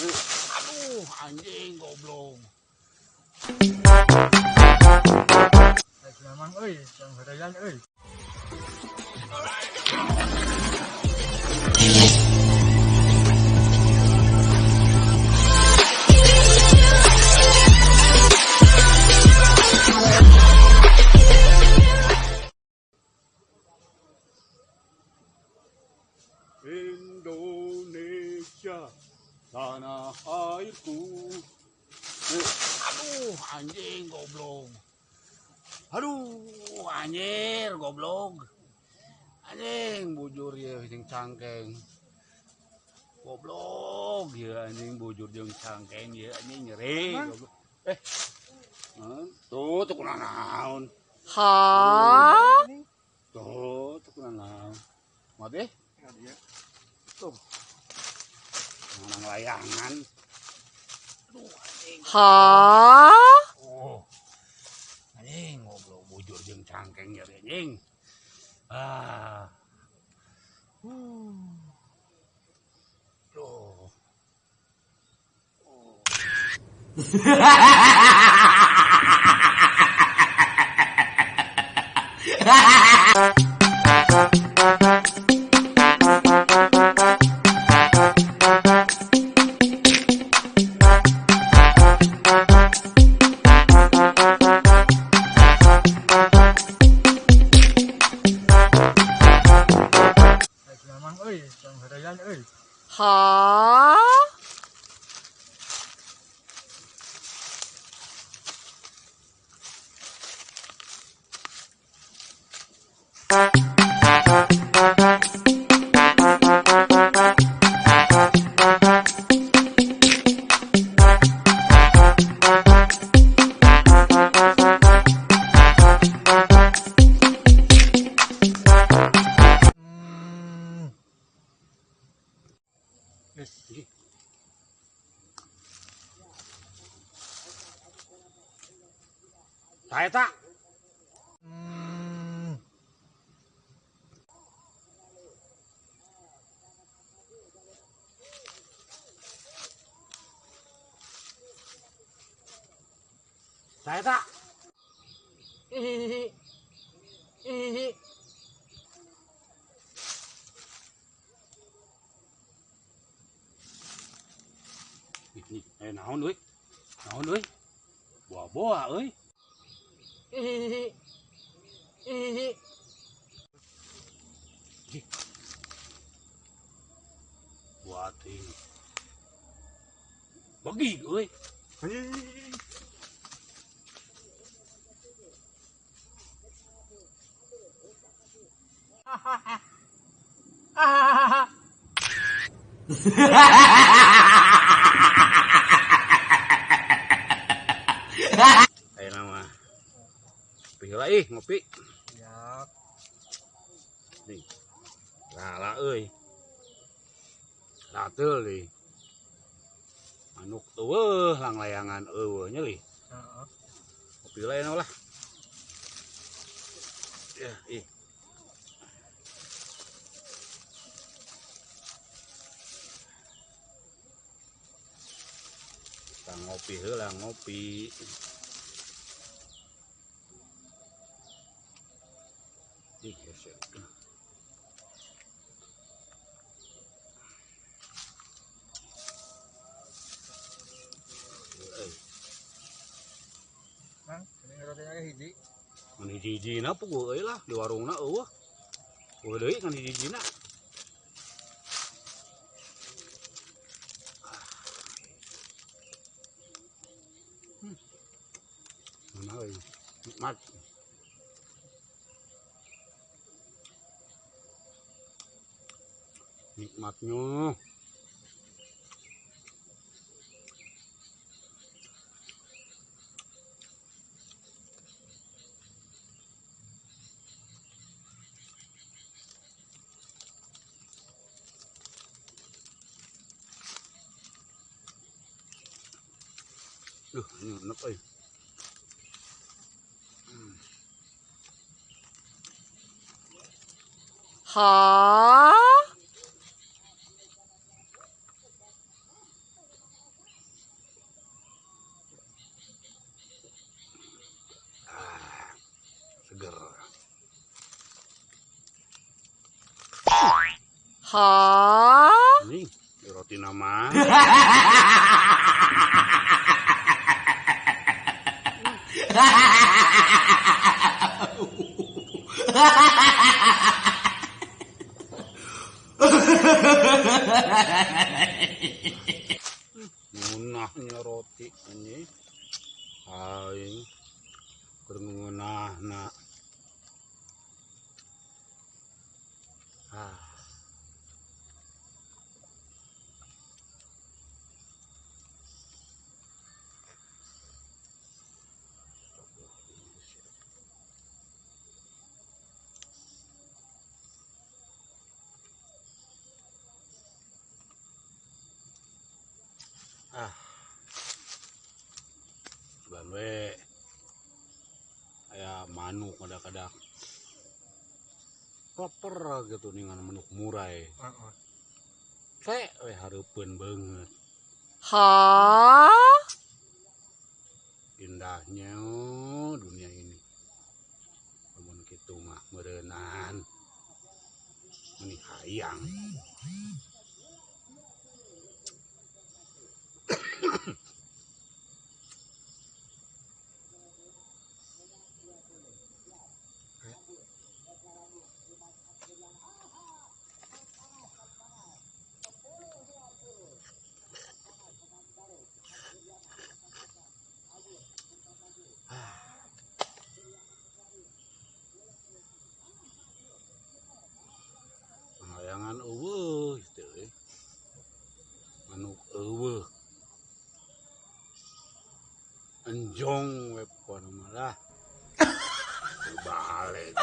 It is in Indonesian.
Aduh, anjing goblok. Memang euy, yang badayan euy. Indonesia, tanah airku. Aduh, anjing goblok. Aduh, anjir goblok. Anjing bujur ya jeung cangkeng. Goblok ya anjing bujur jeung cangkeng ya anjing nyeri goblok. Tuh kunaon. Ha? Tuh kunaon. Mati? Tuh. Nang layangan. Aduh anjing. Ha? Oh. Anjing goblok bujur jeung cangkeng ya anjing. Ah. Loh. Oh. Memang euy, yang badayan euy. Ha? Saya tak. Saya tak. Hihihi. Hihihi. Naon euy? Naon euy? Boa-boa euy. Hihihi. Hihihi. Buat ini. Bagi euy. Ayo nama. Pihela ngopi. Siap. Nih. Lala euy. Rateul deui. Manuk eueuh lang layangan eueuh nya li. Heeh. Kopi lain lah. Ya, ih. Kita ngopi heula ngopi. Ih, ya. Mang, ini ngerotenya hiji. Ngan hiji-hijina puguh euy lah di warungna eueuh. Puguh deui ngan hiji-hijina. Mana euy? Nikmat. Nikmatnya. Duh, ini enak euy. Ha? Hah? Ini roti nama. Munahnya roti ini. Aing kerengunahna. Seban we aya manuk kadang-kadang proper gitu dengan manuk murai. Kayak we hareupeun banget. Hah? Indahnya dunia ini. Namun kitu mah meureunaan. Meni hayang. Penghayangan eueuh teh. Manuk eueuh. Enjong we pon malah. Balik.